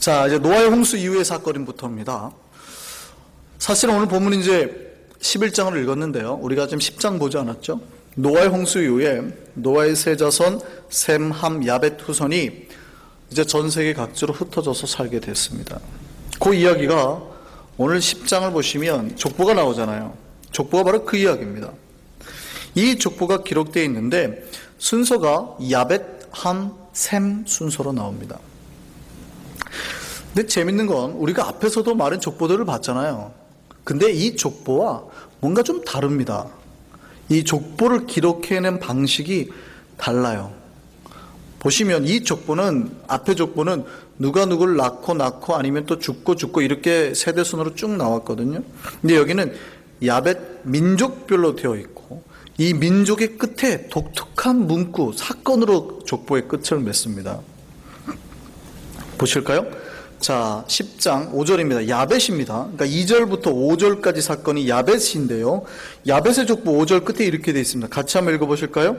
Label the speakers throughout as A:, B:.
A: 자, 이제 노아의 홍수 이후의 사건부터입니다. 사실은 오늘 본문은 이제 11장을 읽었는데요. 우리가 지금 10장 보지 않았죠? 노아의 홍수 이후에 노아의 세 자손 셈, 함, 야벳 후손이 이제 전 세계 각지로 흩어져서 살게 됐습니다. 그 이야기가 오늘 10장을 보시면 족보가 나오잖아요. 족보가 바로 그 이야기입니다. 이 족보가 기록되어 있는데 순서가 야벳, 함, 셈 순서로 나옵니다. 근데 재밌는 건 우리가 앞에서도 많은 족보들을 봤잖아요. 근데 이 족보와 뭔가 좀 다릅니다. 이 족보를 기록해낸 방식이 달라요. 보시면 이 족보는, 앞에 족보는 누가 누구를 낳고 아니면 또 죽고 이렇게 세대순으로 쭉 나왔거든요. 근데 여기는 야벳 민족별로 되어 있고 이 민족의 끝에 독특한 문구, 사건으로 족보의 끝을 맺습니다. 보실까요? 자, 10장 5절입니다. 야벳입니다. 그러니까 2절부터 5절까지 사건이 야벳인데요. 야벳의 족보 5절 끝에 이렇게 되어 있습니다. 같이 한번 읽어보실까요?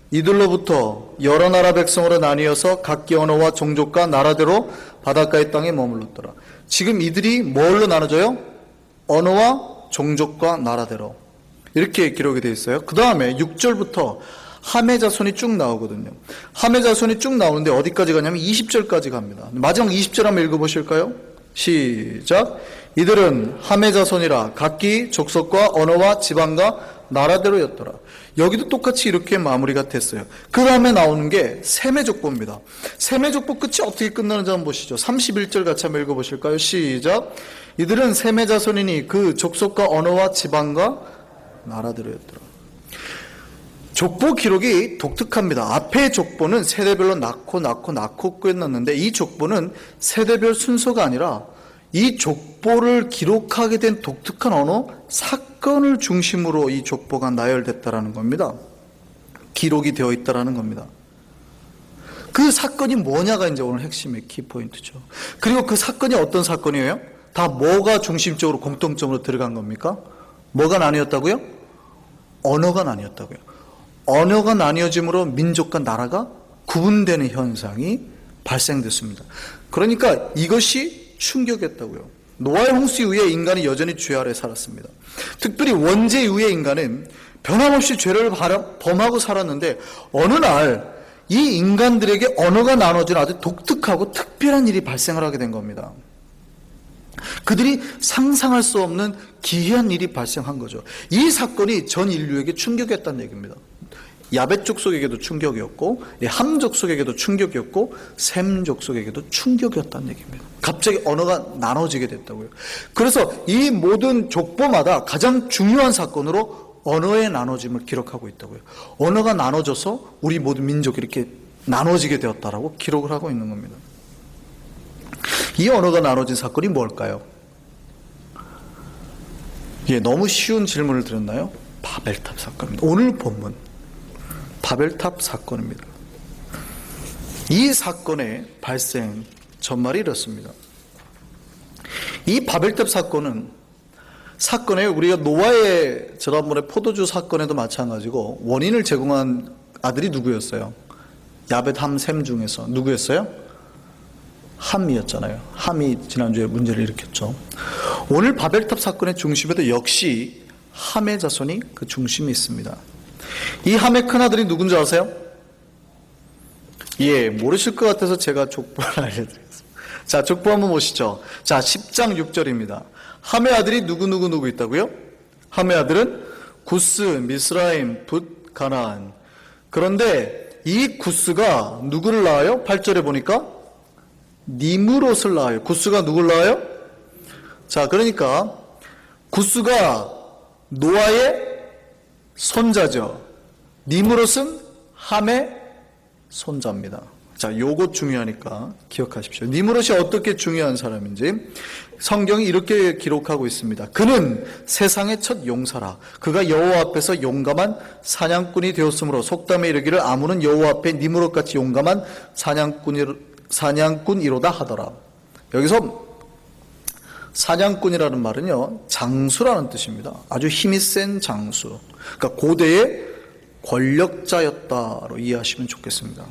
A: 이들로부터 여러 나라 백성으로 나뉘어서 각기 언어와 종족과 나라대로 바닷가의 땅에 머물렀더라. 지금 이들이 뭘로 나눠져요? 언어와 종족과 나라대로. 이렇게 기록이 되어 있어요. 그 다음에 6절부터 함의 자손이 쭉 나오거든요. 함의 자손이 쭉 나오는데 어디까지 가냐면 20절까지 갑니다. 마지막 20절 한번 읽어보실까요? 시작. 이들은 함의 자손이라 각기 족속과 언어와 지방과 나라대로였더라. 여기도 똑같이 이렇게 마무리가 됐어요. 그 다음에 나오는 게 셈의 족보입니다. 셈의 족보 끝이 어떻게 끝나는지 한번 보시죠. 31절 같이 한번 읽어보실까요? 시작. 이들은 셈의 자손이니 그 족속과 언어와 지방과 나라대로였더라. 족보 기록이 독특합니다. 앞의 족보는 세대별로 낳고 끝났는데 이 족보는 세대별 순서가 아니라 이 족보를 기록하게 된 독특한 언어, 사건을 중심으로 이 족보가 나열됐다라는 겁니다. 기록이 되어 있다라는 겁니다. 그 사건이 뭐냐가 이제 오늘 핵심의 키포인트죠. 그리고 그 사건이 어떤 사건이에요? 다 뭐가 중심적으로 공통점으로 들어간 겁니까? 뭐가 나뉘었다고요? 언어가 나뉘었다고요. 언어가 나뉘어짐으로 민족과 나라가 구분되는 현상이 발생됐습니다. 그러니까 이것이 충격이었다고요. 노아의 홍수 이후에 인간이 여전히 죄 아래 살았습니다. 특별히 원죄 이후의 인간은 변함없이 죄를 범하고 살았는데 어느 날 이 인간들에게 언어가 나눠진 아주 독특하고 특별한 일이 발생을 하게 된 겁니다. 그들이 상상할 수 없는 기이한 일이 발생한 거죠. 이 사건이 전 인류에게 충격이었다는 얘기입니다. 야벳 족속에게도 충격이었고 함 족속에게도 충격이었고 셈 족속에게도 충격이었다는 얘기입니다. 갑자기 언어가 나눠지게 됐다고요. 그래서 이 모든 족보마다 가장 중요한 사건으로 언어의 나눠짐을 기록하고 있다고요. 언어가 나눠져서 우리 모든 민족이 이렇게 나눠지게 되었다라고 기록을 하고 있는 겁니다. 이 언어가 나눠진 사건이 뭘까요? 너무 쉬운 질문을 드렸나요? 바벨탑 사건입니다. 오늘 본문 바벨탑 사건입니다. 이 사건의 발생 전말이 이렇습니다. 이 바벨탑 사건에 우리가 노아의 지난번에 포도주 사건에도 마찬가지고 원인을 제공한 아들이 누구였어요? 야벳, 함, 셈 중에서 누구였어요? 함이었잖아요. 함이 지난주에 문제를 일으켰죠. 오늘 바벨탑 사건의 중심에도 역시 함의 자손이 그 중심에 있습니다. 이 함의 큰아들이 누군지 아세요? 모르실 것 같아서 제가 족보를 알려드리겠습니다. 자, 족보 한번 보시죠. 자, 10장 6절입니다. 함의 아들이 누구 있다고요? 함의 아들은 구스, 미스라임, 붓, 가나안. 그런데 이 구스가 누구를 낳아요? 8절에 보니까 니므롯을 낳아요. 구스가 누굴 낳아요? 자, 그러니까 구스가 노아의 손자죠. 니므롯은 함의 손자입니다. 자, 요거 중요하니까 기억하십시오. 니므롯이 어떻게 중요한 사람인지 성경이 이렇게 기록하고 있습니다. 그는 세상의 첫 용사라. 그가 여호와 앞에서 용감한 사냥꾼이 되었으므로 속담에 이르기를 아무는 여호와 앞에 니므롯같이 용감한 사냥꾼이로다 하더라. 여기서 사냥꾼이라는 말은요, 장수라는 뜻입니다. 아주 힘이 센 장수. 그러니까 고대의 권력자였다로 이해하시면 좋겠습니다.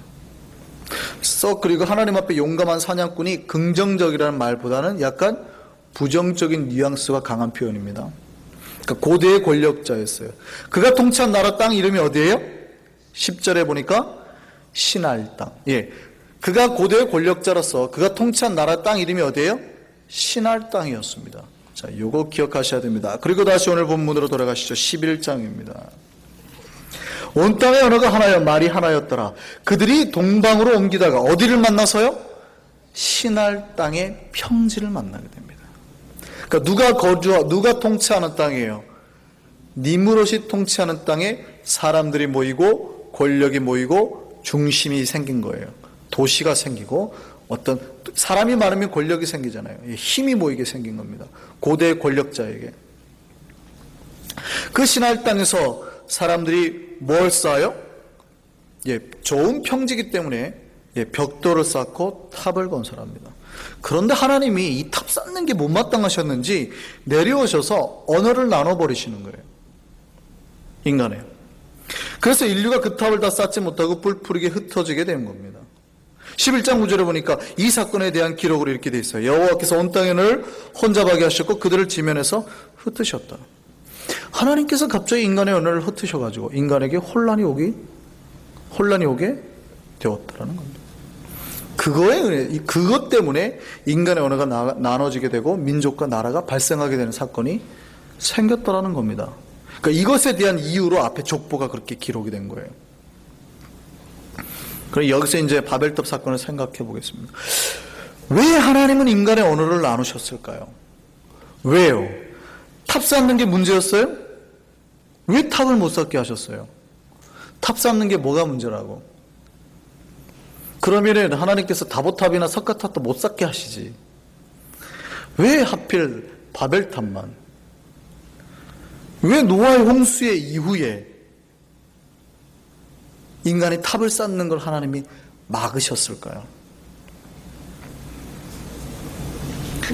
A: 그리고 하나님 앞에 용감한 사냥꾼이 긍정적이라는 말보다는 약간 부정적인 뉘앙스가 강한 표현입니다. 그러니까 고대의 권력자였어요. 그가 통치한 나라 땅 이름이 어디예요? 10절에 보니까 신할 땅. 예, 그가 고대의 권력자로서 그가 통치한 나라 땅 이름이 어디예요? 신할 땅이었습니다. 자, 요거 기억하셔야 됩니다. 그리고 다시 오늘 본문으로 돌아가시죠. 11장입니다. 온 땅의 언어가 하나여 말이 하나였더라. 그들이 동방으로 옮기다가 어디를 만나서요? 신할 땅의 평지를 만나게 됩니다. 그러니까 누가 통치하는 땅이에요? 니므롯이 통치하는 땅에 사람들이 모이고 권력이 모이고 중심이 생긴 거예요. 도시가 생기고 어떤 사람이 많으면 권력이 생기잖아요. 힘이 모이게 생긴 겁니다. 고대 권력자에게. 그 신할 땅에서 사람들이 뭘 쌓아요? 예, 좋은 평지이기 때문에 벽돌을 쌓고 탑을 건설합니다. 그런데 하나님이 이 탑 쌓는 게 못마땅하셨는지 내려오셔서 언어를 나눠버리시는 거예요. 인간에. 그래서 인류가 그 탑을 다 쌓지 못하고 뿔풀이게 흩어지게 된 겁니다. 11장 9절에 보니까 이 사건에 대한 기록으로 이렇게 돼 있어요. 여호와께서 온 땅에 늘 혼잡하게 하셨고 그들을 지면에서 흩으셨다. 하나님께서 갑자기 인간의 언어를 흩으셔가지고 인간에게 혼란이 오게 되었다라는 겁니다. 그거의 은혜, 그것 때문에 인간의 언어가 나눠지게 되고 민족과 나라가 발생하게 되는 사건이 생겼다라는 겁니다. 그러니까 이것에 대한 이유로 앞에 족보가 그렇게 기록이 된 거예요. 그럼 여기서 이제 바벨탑 사건을 생각해 보겠습니다. 왜 하나님은 인간의 언어를 나누셨을까요? 왜요? 탑 쌓는 게 문제였어요? 왜 탑을 못 쌓게 하셨어요? 탑 쌓는 게 뭐가 문제라고? 그러면은 하나님께서 다보탑이나 석가탑도 못 쌓게 하시지. 왜 하필 바벨탑만? 왜 노아의 홍수의 이후에 인간이 탑을 쌓는 걸 하나님이 막으셨을까요?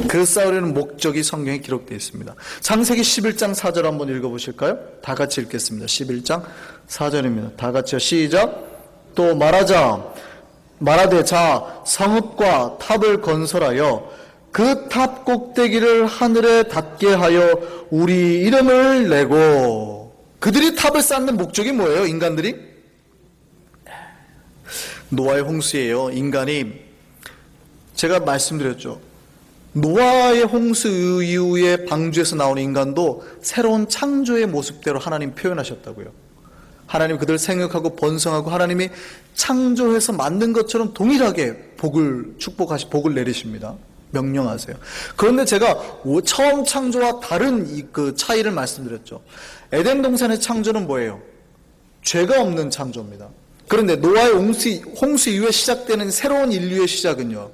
A: 그 쌓으려는 목적이 성경에 기록되어 있습니다. 창세기 11장 4절 한번 읽어보실까요? 다 같이 읽겠습니다. 11장 4절입니다. 다 같이요. 시작. 또 말하되 자 성읍과 탑을 건설하여 그 탑 꼭대기를 하늘에 닿게 하여 우리 이름을 내고. 그들이 탑을 쌓는 목적이 뭐예요? 인간들이? 노아의 홍수예요. 인간이, 제가 말씀드렸죠. 노아의 홍수 이후에 방주에서 나온 인간도 새로운 창조의 모습대로 하나님 표현하셨다고요. 하나님 그들 생육하고 번성하고 하나님이 창조해서 만든 것처럼 동일하게 복을 내리십니다. 명령하세요. 그런데 제가 처음 창조와 다른 그 차이를 말씀드렸죠. 에덴 동산의 창조는 뭐예요? 죄가 없는 창조입니다. 그런데 노아의 홍수 이후에 시작되는 새로운 인류의 시작은요,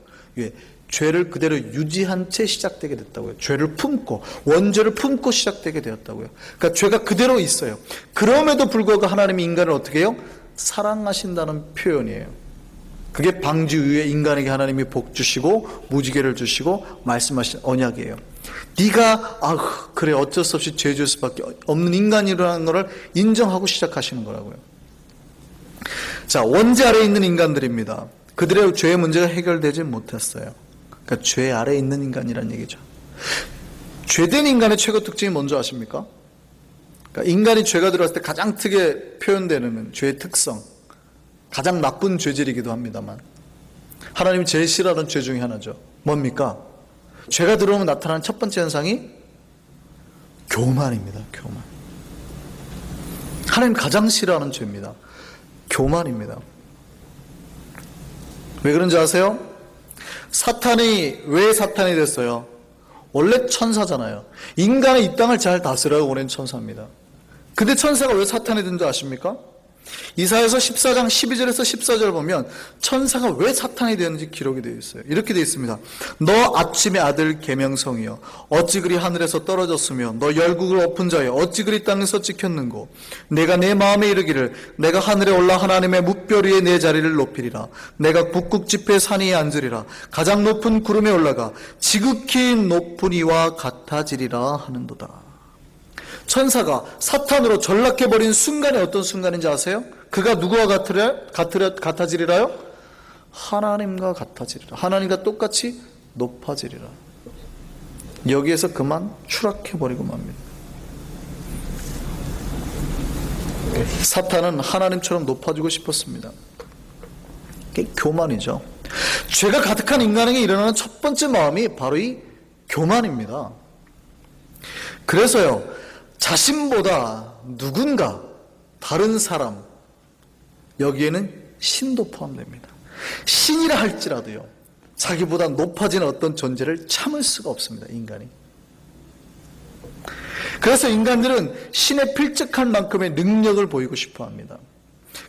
A: 죄를 그대로 유지한 채 시작되게 됐다고요. 죄를 품고, 원죄를 품고 시작되게 되었다고요. 그러니까 죄가 그대로 있어요. 그럼에도 불구하고 하나님이 인간을 어떻게 해요? 사랑하신다는 표현이에요. 그게 방주 이후에 인간에게 하나님이 복 주시고 무지개를 주시고 말씀하신 언약이에요. 네가 그래 어쩔 수 없이 죄 지을 수밖에 없는 인간이라는 것을 인정하고 시작하시는 거라고요. 자, 원죄 아래에 있는 인간들입니다. 그들의 죄의 문제가 해결되지 못했어요. 그러니까 죄 아래에 있는 인간이라는 얘기죠. 죄된 인간의 최고 특징이 뭔지 아십니까? 그러니까 인간이 죄가 들어왔을 때 가장 크게 표현되는 죄의 특성, 가장 나쁜 죄질이기도 합니다만 하나님이 제일 싫어하는 죄 중에 하나죠. 뭡니까? 죄가 들어오면 나타나는 첫 번째 현상이 교만입니다. 교만. 하나님 가장 싫어하는 죄입니다. 교만입니다. 왜 그런지 아세요? 왜 사탄이 됐어요? 원래 천사잖아요. 인간의 이 땅을 잘 다스려고 보낸 천사입니다. 근데 천사가 왜 사탄이 된 줄 아십니까? 이사야서 14장 12절에서 14절 보면 천사가 왜 사탄이 되는지 기록이 되어 있어요. 이렇게 되어 있습니다. 너 아침의 아들 계명성이여 어찌 그리 하늘에서 떨어졌으며 너 열국을 엎은 자여 어찌 그리 땅에서 찍혔는고 내가 내 마음에 이르기를 내가 하늘에 올라 하나님의 뭇별 위에 내 자리를 높이리라 내가 북극 지폐 산 위에 앉으리라 가장 높은 구름에 올라가 지극히 높은 이와 같아지리라 하는도다. 천사가 사탄으로 전락해버린 순간이 어떤 순간인지 아세요? 그가 누구와 같아지리라요? 하나님과 같아지리라. 하나님과 똑같이 높아지리라. 여기에서 그만 추락해버리고 맙니다. 사탄은 하나님처럼 높아지고 싶었습니다. 그게 교만이죠. 죄가 가득한 인간에게 일어나는 첫 번째 마음이 바로 이 교만입니다. 그래서요, 자신보다 누군가 다른 사람, 여기에는 신도 포함됩니다. 신이라 할지라도요, 자기보다 높아진 어떤 존재를 참을 수가 없습니다, 인간이. 그래서 인간들은 신에 필적할 만큼의 능력을 보이고 싶어 합니다.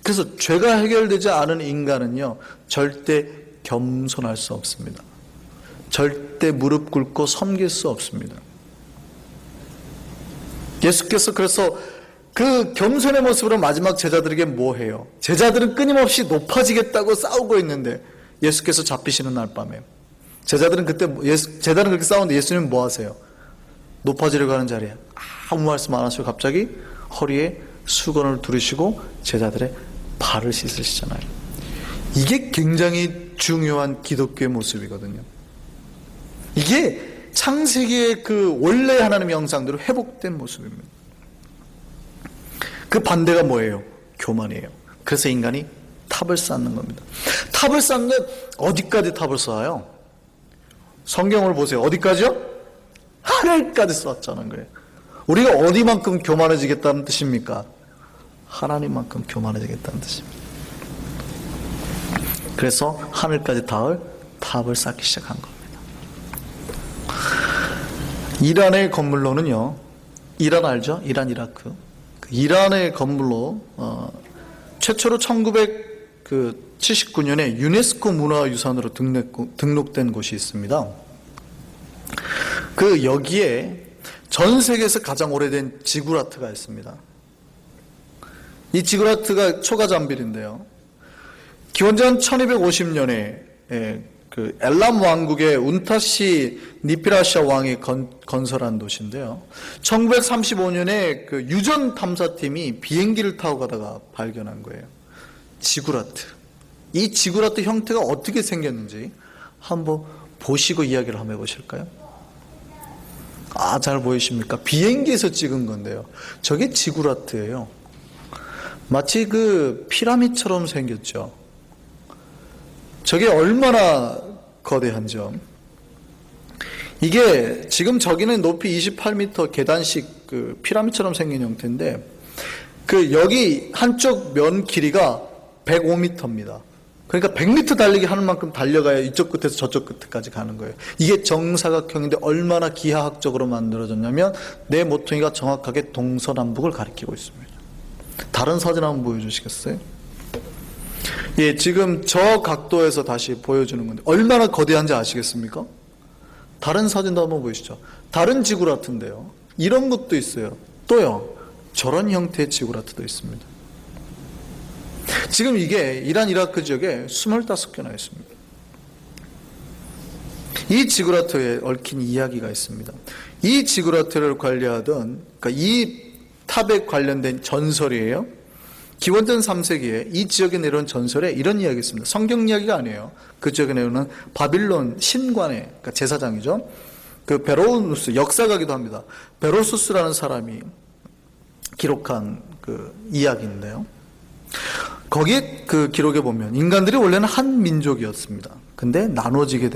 A: 그래서 죄가 해결되지 않은 인간은요, 절대 겸손할 수 없습니다. 절대 무릎 꿇고 섬길 수 없습니다. 예수께서 그래서 그 겸손의 모습으로 마지막 제자들에게 뭐 해요? 제자들은 끊임없이 높아지겠다고 싸우고 있는데 예수께서 잡히시는 날 밤에 제자들은 그렇게 싸우는데 예수님은 뭐 하세요? 높아지려고 하는 자리에 아무 말씀 안 하시고 갑자기 허리에 수건을 두르시고 제자들의 발을 씻으시잖아요. 이게 굉장히 중요한 기독교의 모습이거든요. 이게 창세기의 그 원래 하나님의 형상대로 회복된 모습입니다. 그 반대가 뭐예요? 교만이에요. 그래서 인간이 탑을 쌓는 겁니다. 탑을 쌓는 건 어디까지 탑을 쌓아요? 성경을 보세요. 어디까지요? 하늘까지 쌓았자는 거예요. 우리가 어디만큼 교만해지겠다는 뜻입니까? 하나님만큼 교만해지겠다는 뜻입니다. 그래서 하늘까지 닿을 탑을 쌓기 시작한 겁니다. 이란의 건물로는요, 이란 알죠? 이란, 이라크. 이란의 건물로 최초로 1979년에 유네스코 문화유산으로 등록된 곳이 있습니다. 여기에 전 세계에서 가장 오래된 지구라트가 있습니다. 이 지구라트가 초가잠빌인데요. 기원전 1250년에 그 엘람 왕국의 운타시 니피라샤 왕이 건설한 도시인데요. 1935년에 그 유전 탐사팀이 비행기를 타고 가다가 발견한 거예요. 지구라트. 이 지구라트 형태가 어떻게 생겼는지 한번 보시고 이야기를 한번 해보실까요? 잘 보이십니까? 비행기에서 찍은 건데요. 저게 지구라트예요. 마치 그 피라미드처럼 생겼죠. 저게 얼마나 거대한죠. 이게 지금 저기는 높이 28m 계단식 그 피라미드처럼 생긴 형태인데 여기 한쪽 면 길이가 105m입니다. 그러니까 100m 달리기 하는 만큼 달려가야 이쪽 끝에서 저쪽 끝까지 가는 거예요. 이게 정사각형인데 얼마나 기하학적으로 만들어졌냐면 내 모퉁이가 정확하게 동서남북을 가리키고 있습니다. 다른 사진 한번 보여주시겠어요? 예, 지금 저 각도에서 다시 보여주는 건데 얼마나 거대한지 아시겠습니까? 다른 사진도 한번 보시죠. 다른 지구라트인데요. 이런 것도 있어요. 또요, 저런 형태의 지구라트도 있습니다. 지금 이게 이란 이라크 지역에 25개나 있습니다. 이 지구라트에 얽힌 이야기가 있습니다. 이 지구라트를 관리하던, 그러니까 이 탑에 관련된 전설이에요. 기원전 3세기에 이 지역에 내려온 전설에 이런 이야기가 있습니다. 성경 이야기가 아니에요. 그 지역에 내려오는 바빌론 신관의, 그러니까 제사장이죠. 그 베로누스, 역사가기도 합니다. 베로수스라는 사람이 기록한 그 이야기인데요. 거기 그 기록에 보면 인간들이 원래는 한 민족이었습니다. 근데 나눠지게 된